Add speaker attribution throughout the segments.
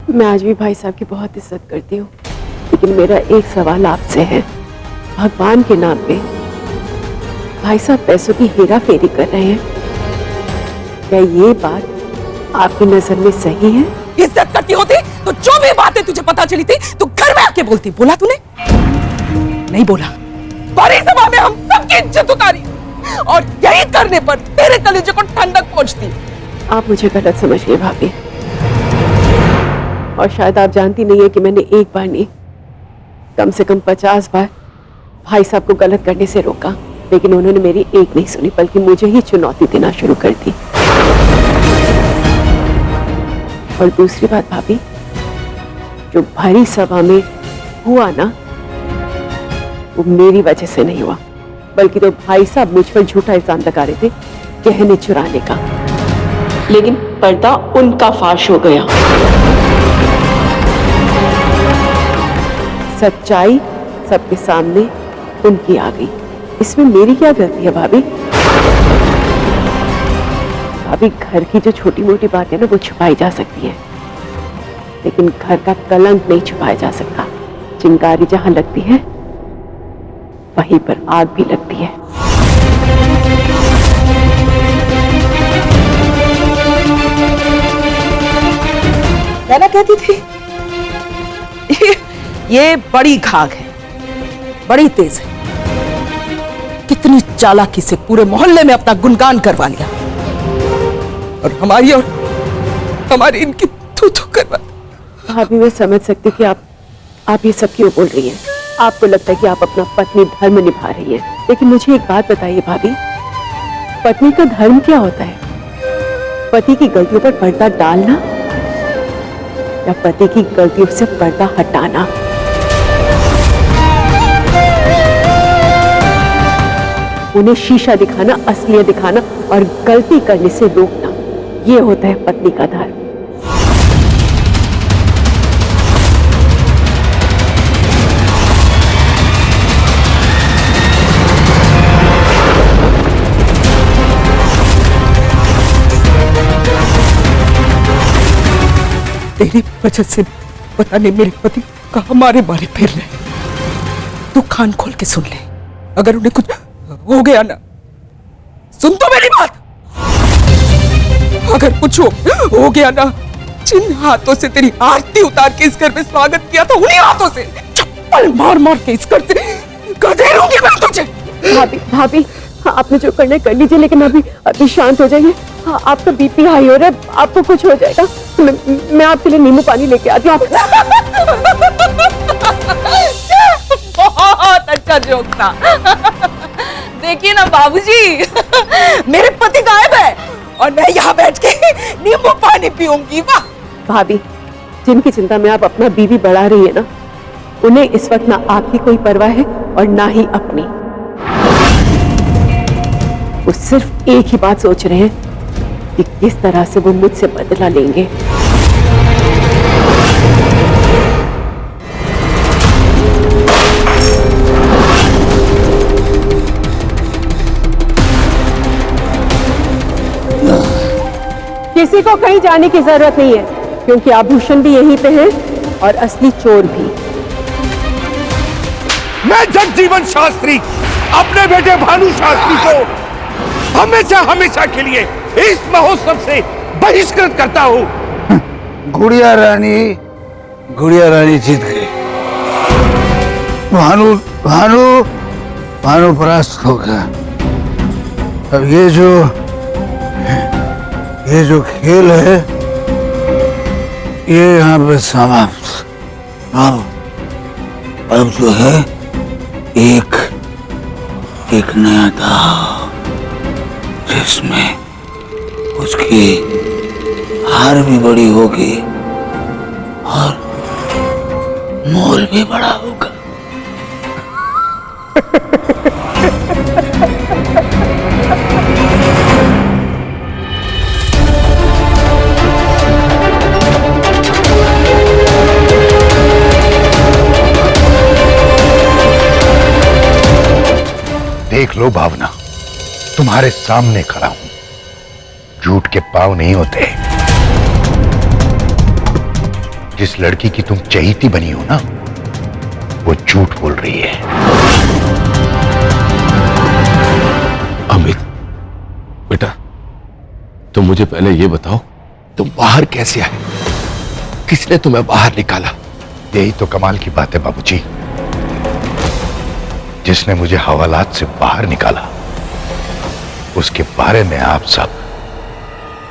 Speaker 1: मैं आज भी भाई साहब की बहुत इज्जत करती हूँ, लेकिन मेरा एक सवाल आपसे है। भगवान के नाम पे भाई साहब पैसों की हेरा फेरी कर रहे हैं, क्या ये बात आपकी नजर में सही है?
Speaker 2: इज्जत करती होती तो जो भी बातें तुझे पता चली थी तो घर में आके बोलती। बोला तूने? नहीं बोला। बड़ी सभा में हम सबकी इज्जत उतारी और यही करने पर तेरे कलेजे को ठंडक पहुंचती।
Speaker 1: आप मुझे गलत समझ गए भाभी, और शायद आप जानती नहीं है कि मैंने एक बार नहीं, कम से कम 50 बार भाई साहब को गलत करने से रोका, लेकिन उन्होंने मेरी एक नहीं सुनी, बल्कि मुझे ही चुनौती देना शुरू कर दी। और दूसरी बात भाभी, जो भरी सभा में हुआ ना, वो मेरी वजह से नहीं हुआ, बल्कि तो भाई साहब मुझ पर झूठा इल्जाम लगा रहे थे गहने चुराने का, लेकिन पर्दा उनका फाश हो गया। सच्चाई सबके सामने उनकी आ गई। इसमें मेरी क्या गलती है भाभी? भाभी, घर की जो छोटी मोटी बातें ना वो छुपाई जा सकती है, लेकिन घर का कलंक नहीं छुपाया जा सकता। चिंगारी जहां लगती है वहीं पर आग भी लगती है।
Speaker 2: मैं ना कहती थी ये बड़ी घाघ है, बड़ी तेज है। कितनी चालाकी से पूरे मोहल्ले में अपना गुणगान करवा लिया, और हमारी इनकी तू करवा।
Speaker 1: भाभी, मैं समझ सकती कि आप ये सब क्यों बोल रही हैं। आपको लगता है कि आप अपना पत्नी धर्म निभा रही हैं, लेकिन मुझे एक बात बताइए भाभी, पत्नी का धर्म क्या होता है? पति की गलतियों पर पर्दा डालना या पति की गलतियों से पर्दा हटाना? उन्हें शीशा दिखाना, असलियत दिखाना और गलती करने से रोकना, ये होता है पत्नी का धर्म।
Speaker 2: तेरी वजह से पता नहीं मेरे पति कहाँ मारे मारे फिर रहे। तू कान खोल के सुन ले, अगर उन्हें कुछ हो गया ना, सुन तो मेरी बात, अगर कुछ हो गया ना, जिन हाथों से तेरी आरती उतार के इस घर में स्वागत किया था, उन्हीं हाथों से चप्पल मार मार के इस घर से गधेड़ूंगी मैं तुझे।
Speaker 1: भाभी, आपने जो करना है कर लीजिए, लेकिन अभी शांत हो जाइए। हाँ, आपका बीपी हाई हो रहा है, आपको कुछ हो जाएगा। मैं आपके लिए नींबू पानी लेके आती हूँ।
Speaker 2: बहुत अच्छा जोक था। देखिए ना बाबूजी, मेरे पति गायब है और मैं यहाँ बैठ के नींबू पानी पीऊंगी। वाह
Speaker 1: भाभी, जिनकी चिंता में आप अपना बीवी बढ़ा रही है ना, उन्हें इस वक्त ना आपकी कोई परवाह है और ना ही अपनी। वो सिर्फ एक ही बात सोच रहे हैं कि किस तरह से वो मुझसे बदला लेंगे। किसी को कहीं जाने की जरूरत नहीं है, क्योंकि आभूषण भी यहीं पे है और असली चोर भी।
Speaker 3: मैं जगजीवन शास्त्री अपने बेटे भानु शास्त्री को हमेशा हमेशा के लिए इस महोत्सव से बहिष्कृत करता हूँ।
Speaker 4: गुड़िया रानी जीत गई। भानु परास्त हो गया। अब ये जो खेल है ये यहाँ पे समाप्त। अब जो है एक नया दाव, जिसमें उसकी हार भी बड़ी होगी और मोल भी बड़ा होगा।
Speaker 3: देख लो भावना, तुम्हारे सामने खड़ा हूं। झूठ के पांव नहीं होते।
Speaker 4: जिस लड़की की तुम चहेती बनी हो ना, वो झूठ बोल रही है।
Speaker 3: अमित बेटा, तुम मुझे पहले ये बताओ, तुम बाहर कैसे आए? किसने तुम्हें बाहर निकाला?
Speaker 4: यही तो कमाल की बात है बाबूजी। जिसने मुझे हवालात से बाहर निकाला, उसके बारे में आप सब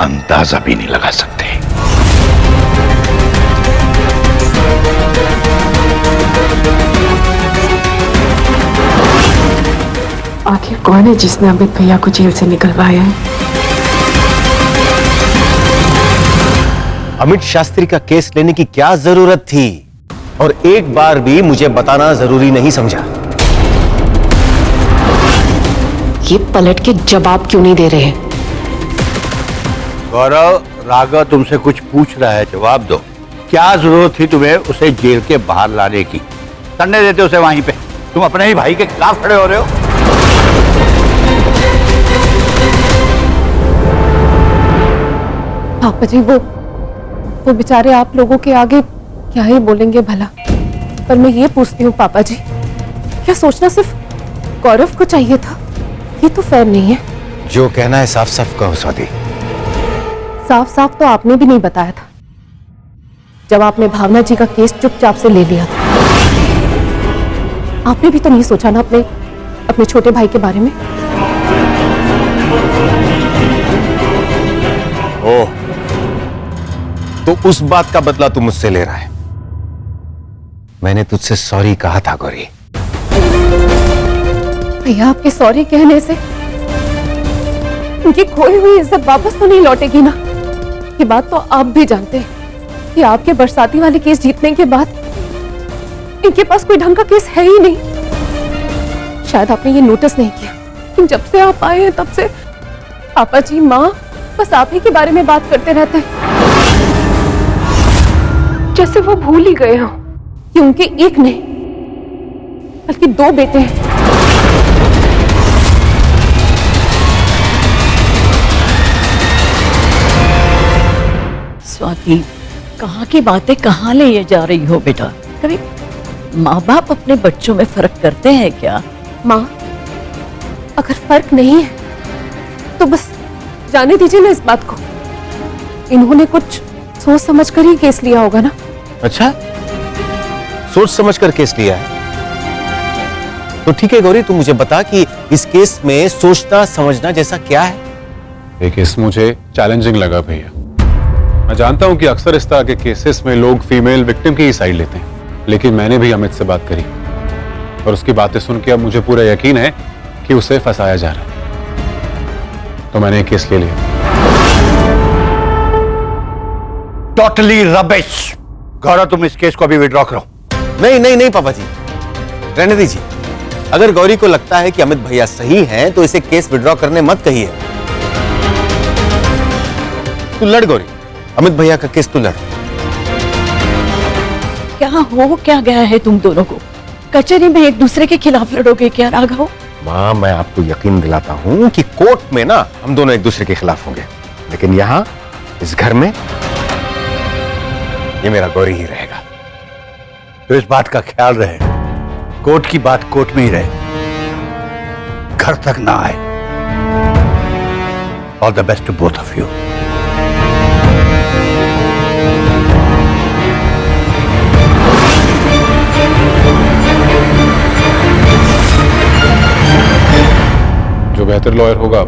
Speaker 4: अंदाजा भी नहीं लगा सकते।
Speaker 1: आखिर कौन है जिसने अमित भैया को जेल से निकलवाया है?
Speaker 5: अमित शास्त्री का केस लेने की क्या जरूरत थी, और एक बार भी मुझे बताना जरूरी नहीं समझा।
Speaker 1: ये पलट के जवाब क्यों नहीं दे रहे?
Speaker 6: गौरव, राघव तुमसे कुछ पूछ रहा है, जवाब दो। क्या जरूरत थी तुम्हें उसे जेल के बाहर लाने की? करने देते उसे वहीं पे। तुम अपने ही भाई के खिलाफ खड़े हो रहे हो।
Speaker 1: पापा जी, वो बेचारे आप लोगों के आगे क्या ही बोलेंगे भला। पर मैं ये पूछती हूँ पापा जी, क्या सोचना सिर्फ गौरव को चाहिए था? ये तो फेयर नहीं है।
Speaker 5: जो कहना है साफ साफ कहो स्वाति।
Speaker 1: साफ साफ तो आपने भी नहीं बताया था जब आपने भावना जी का केस चुपचाप से ले लिया था। आपने भी तो नहीं सोचा ना अपने छोटे भाई के बारे में?
Speaker 5: ओह, तो उस बात का बदला तू मुझसे ले रहा है? मैंने तुझसे सॉरी कहा था गौरी।
Speaker 1: भैया, आपके सॉरी कहने से उनकी खोई हुई इज्जत वापस तो नहीं लौटेगी ना? ये बात तो आप भी जानते हैं कि आपके बरसाती वाले केस जीतने के बाद इनके पास कोई ढंग का केस है ही नहीं। शायद आपने ये नोटिस नहीं किया, लेकिन जब से आप आए हैं तब से पापा जी, माँ बस आप ही के बारे में बात करते रहते हैं, जैसे वो भूल ही गए हो कि उनके एक नहीं बल्कि दो बेटे हैं।
Speaker 7: स्वाति, कहाँ की बातें कहाँ ले जा रही हो बेटा? कभी माँ बाप अपने बच्चों में फर्क करते हैं क्या?
Speaker 1: माँ, अगर फर्क नहीं है तो बस जाने दीजिए ना इस बात को। इन्होंने कुछ सोच समझ कर ही केस लिया होगा ना?
Speaker 5: अच्छा, सोच समझ कर केस लिया है तो ठीक है गौरी, तू मुझे बता कि इस केस में सोचना समझना जैसा क्या है?
Speaker 8: ये केस मुझे चैलेंजिंग लगा भैया। मैं जानता हूं कि अक्सर इस तरह के केसेस में लोग फीमेल विक्टिम की ही साइड लेते हैं, लेकिन मैंने भी अमित से बात करी और उसकी बातें सुन के अब मुझे पूरा यकीन है कि उसे फंसाया जा रहा है, तो मैंने ये केस ले लिया।
Speaker 6: Totally rubbish. गौरव, तुम इस केस को अभी विड्रॉ करो।
Speaker 5: नहीं नहीं नहीं पापा जी, रहने दीजिए। अगर गौरी को लगता है कि अमित भैया सही हैं, तो इसे केस विड्रॉ करने मत कहिए। तू लड़ गौरी, अमित भैया का केस तू लड़।
Speaker 7: क्या हो क्या गया है तुम दोनों को? कचहरी में एक दूसरे के खिलाफ लड़ोगे क्या राघव?
Speaker 5: माँ, मैं आपको यकीन दिलाता हूं कि कोर्ट में ना हम दोनों एक दूसरे के खिलाफ होंगे, लेकिन यहां इस घर में ये मेरा गौरी ही रहेगा।
Speaker 6: तो इस बात का ख्याल रहे, कोर्ट की बात कोर्ट में ही रहे, घर तक ना आए। All the best to both of you.
Speaker 8: जो बेहतर लॉयर होगा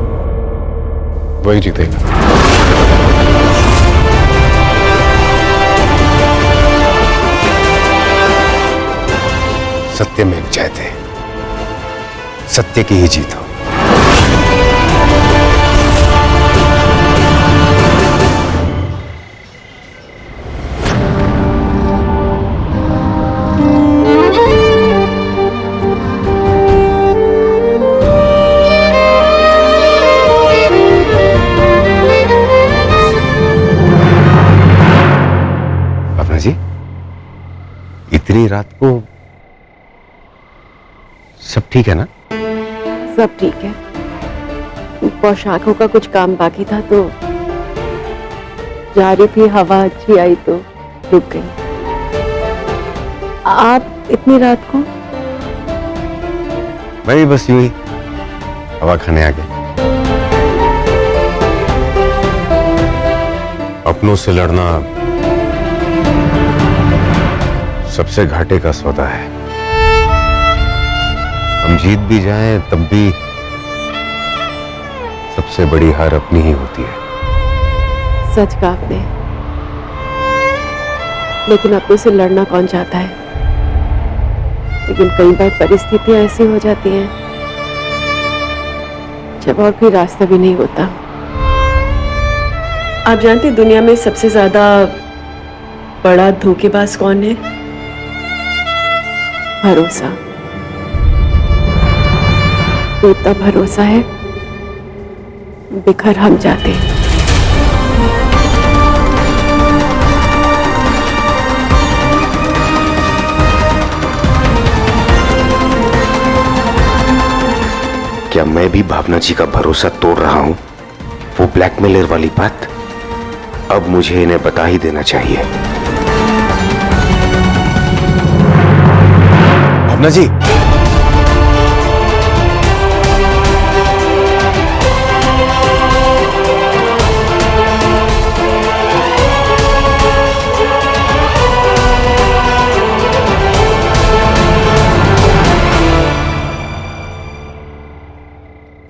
Speaker 8: वही जीतेगा।
Speaker 5: सत्य में जयते, सत्य की ही जीत हो। अपना जी, इतनी रात को सब ठीक है ना?
Speaker 1: सब ठीक है। पोशाकों का कुछ काम बाकी था तो जा रही थी, हवा अच्छी आई तो रुक गई। आप इतनी रात को?
Speaker 5: मैं भी बस यूं ही हवा खाने आ गया। अपनों से लड़ना सबसे घाटे का सौदा है। हम जीत भी जाएं तब भी सबसे बड़ी हार अपनी ही होती है।
Speaker 1: सच कहा आपने, लेकिन अपनों से लड़ना कौन चाहता है? लेकिन कई बार परिस्थितियां ऐसी हो जाती हैं जब और कोई रास्ता भी नहीं होता। आप जानते हैं दुनिया में सबसे ज्यादा बड़ा धोखेबाज कौन है? भरोसा। टूटता भरोसा है, बिखर हम जाते हैं।
Speaker 9: क्या मैं भी भावना जी का भरोसा तोड़ रहा हूं? वो ब्लैकमेलर वाली बात अब मुझे इन्हें बता ही देना चाहिए।
Speaker 5: भावना जी,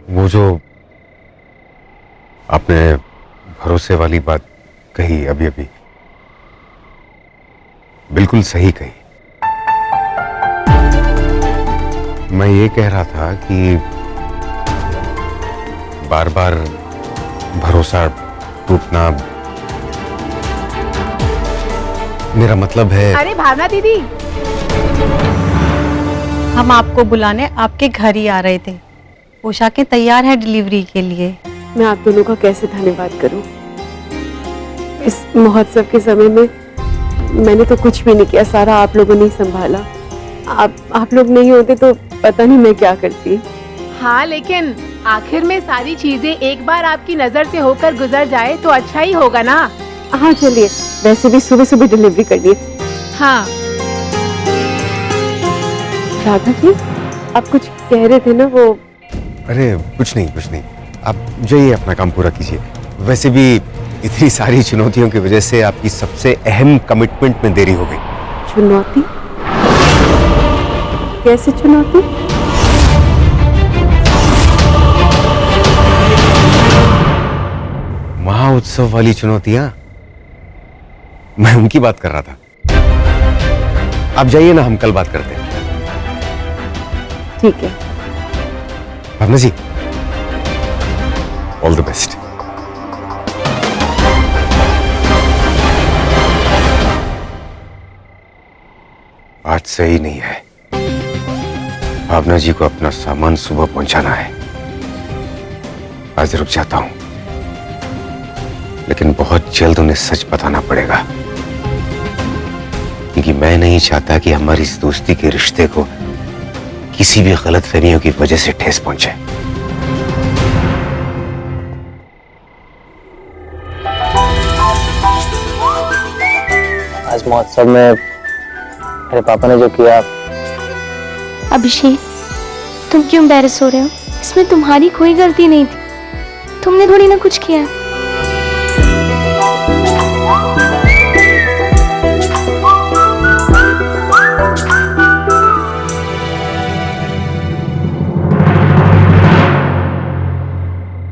Speaker 5: वो जो आपने भरोसे वाली बात कही अभी अभी, बिल्कुल सही कही। मैं ये कह रहा था कि बार बार भरोसा टूटना, मेरा मतलब है।
Speaker 10: अरे भावना दीदी, हम आपको बुलाने आपके घर ही आ रहे थे। पोशाकें तैयार है डिलीवरी के लिए।
Speaker 1: मैं आप दोनों का कैसे धन्यवाद करूं? इस महोत्सव के समय में मैंने तो कुछ भी नहीं किया, सारा आप लोगों ने ही संभाला। आप लोग नहीं होते तो पता नहीं मैं क्या करती।
Speaker 10: हाँ, लेकिन आखिर में सारी चीजें एक बार आपकी नजर से होकर गुजर जाए तो अच्छा ही होगा ना।
Speaker 1: हाँ चलिए, वैसे भी सुबह सुबह डिलीवरी करनी है।
Speaker 10: हाँ
Speaker 1: राघव जी, आप कुछ कह रहे थे ना? वो
Speaker 5: अरे कुछ नहीं, आप जाइए अपना काम पूरा कीजिए। वैसे भी इतनी सारी चुनौतियों की वजह से आपकी सबसे अहम कमिटमेंट में देरी हो गई।
Speaker 1: चुनौती? कैसे चुनौती?
Speaker 5: महाउत्सव वाली चुनौतियां, मैं उनकी बात कर रहा था। आप जाइए ना, हम कल बात करते हैं।
Speaker 1: ठीक है
Speaker 5: भावना जी, ऑल द बेस्ट। आज सही नहीं है। भावना जी को अपना सामान सुबह पहुंचाना है। आज रुक जाता हूं, लेकिन बहुत जल्द उन्हें सच बताना पड़ेगा, क्योंकि मैं नहीं चाहता कि हमारी इस दोस्ती के रिश्ते को किसी भी गलतफहमियों की वजह से ठेस पहुंचे।
Speaker 11: आज महोत्सव में मेरे पापा ने जो किया।
Speaker 12: अभिषेक, तुम क्यों एम्बैरेस हो रहे हो? इसमें तुम्हारी कोई गलती नहीं थी, तुमने थोड़ी ना कुछ किया।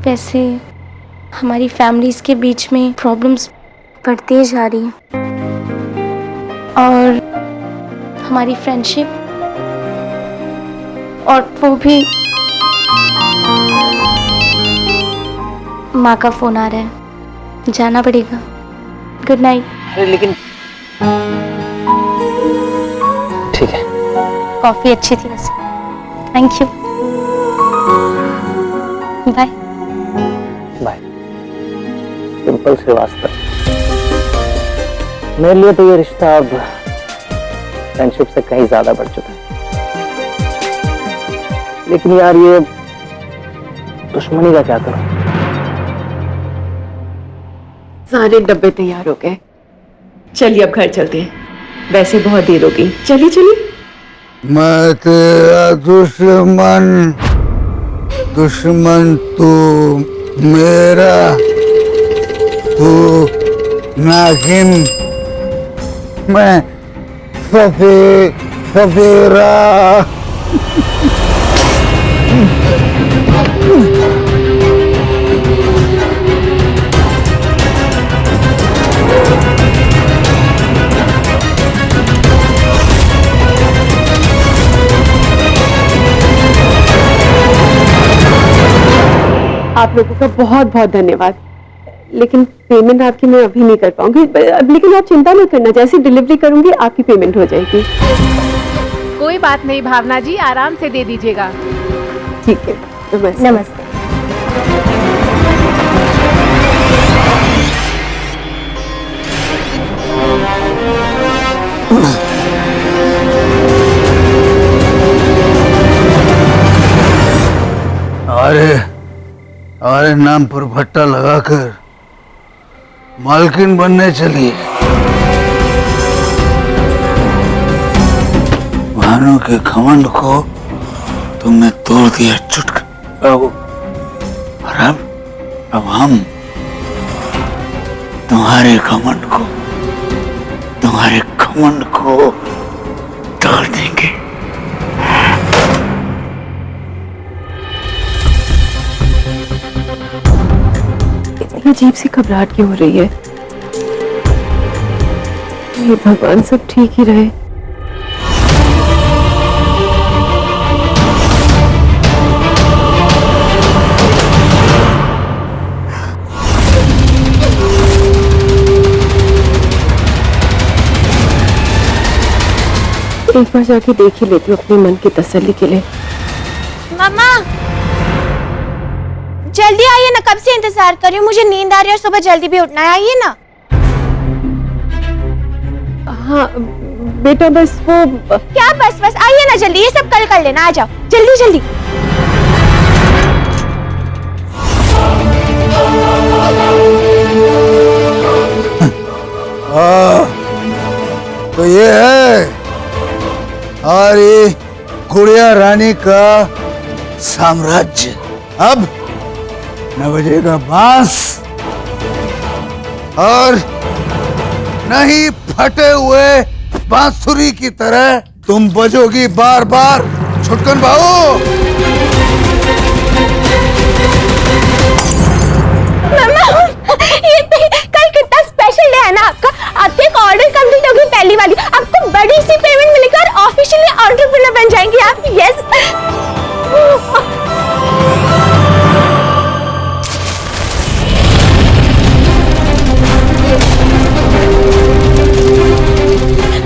Speaker 12: वैसे हमारी फैमिलीज के बीच में प्रॉब्लम्स बढ़ती जा रही हैं और हमारी फ्रेंडशिप, और वो भी माँ का फोन आ रहा है, जाना पड़ेगा। Good night.
Speaker 11: अरे लेकिन ठीक है।
Speaker 12: कॉफी अच्छी थी वैसे, thank you. Bye
Speaker 11: bye. Simple Srivastava, मेरे लिए तो ये रिश्ता अब फ्रेंडशिप से कहीं ज्यादा बढ़ चुका है। लेकिन यार ये दुश्मनी का क्या करूं?
Speaker 1: सारे डब्बे तैयार हो गए, चलिए अब घर चलते हैं। वैसे बहुत देर हो गई, चलिए चलिए।
Speaker 13: मैं तेरा दुश्मन, दुश्मन तू मेरा, तू नागिन, मैं सफेरा।
Speaker 1: आप लोगों का बहुत बहुत धन्यवाद, लेकिन पेमेंट आपकी मैं अभी नहीं कर पाऊंगी। लेकिन आप चिंता नहीं करना, जैसे डिलीवरी करूंगी आपकी पेमेंट हो जाएगी।
Speaker 10: कोई बात नहीं भावना जी, आराम से दे दीजिएगा।
Speaker 1: ठीक है, नमस्ते।
Speaker 12: नमस्ते।
Speaker 13: हमारे नाम पर भट्टा लगाकर मालकिन बनने चली। भानु के घमंड को तुमने तोड़ दिया चुटक। और अब हम तुम्हारे घमंड को तोड़ देंगे।
Speaker 1: अजीब सी घबराहट क्यों हो रही है? ये भगवान सब ठीक ही रहे। एक बार जाके देख ही लेती हूँ अपने मन की तसल्ली के लिए।
Speaker 12: मामा जल्दी आइए ना, कब से इंतजार कर रही हूँ, मुझे नींद आ रही है और सुबह जल्दी भी उठना है, आइए ना।
Speaker 1: हाँ बेटा, बस वो
Speaker 12: क्या बस आइए ना जल्दी, ये सब कल कर लेना, आ जाओ जल्दी जल्दी।
Speaker 13: तो ये है हमारी गुड़िया रानी का साम्राज्य। अब न बजेगा बांस और न ही फटे हुए बांसुरी की तरह तुम बजोगी बार बार। छुटकन बाबू,
Speaker 12: ये कल कितना स्पेशल डे है ना आपका। आपके एक ऑर्डर कंप्लीट होगी, पहली वाली, आपको बड़ी सी पेमेंट मिलेगी और ऑफिशियली एंटरप्रेन्योर बन जाएंगी आप। यस।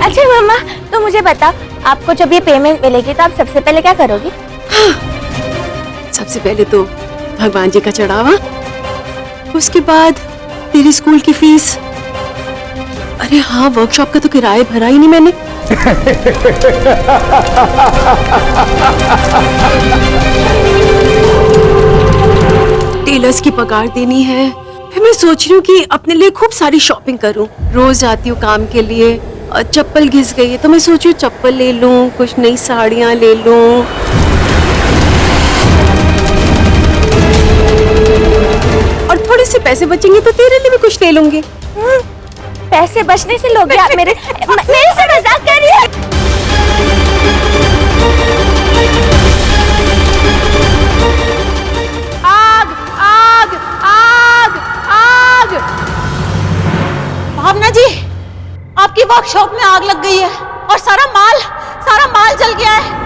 Speaker 12: अच्छा मम्मा, तो मुझे बताओ, आपको जब ये पेमेंट मिलेगी तो आप सबसे पहले क्या करोगी?
Speaker 1: सबसे पहले तो भगवान जी का चढ़ावा, उसके बाद तेरी स्कूल की फीस। अरे हाँ, वर्कशॉप का तो किराया भरा ही नहीं मैंने। टेलर्स की पगार देनी है। फिर मैं सोच रही हूँ कि अपने लिए खूब सारी शॉपिंग करूँ। रोज जाती हूँ काम के लिए, चप्पल घिस गई है तो मैं सोच रही हूँ चप्पल ले लूँ, कुछ नई साड़ियाँ ले लूँ। और थोड़े से पैसे बचेंगे तो तेरे लिए भी कुछ ले लूंगी।
Speaker 12: पैसे बचने से लोगे आप मेरे से मजाक कर रही है?
Speaker 10: आग आग आग आग!
Speaker 2: भावना जी, आपकी वर्कशॉप में आग लग गई है और सारा माल जल गया है।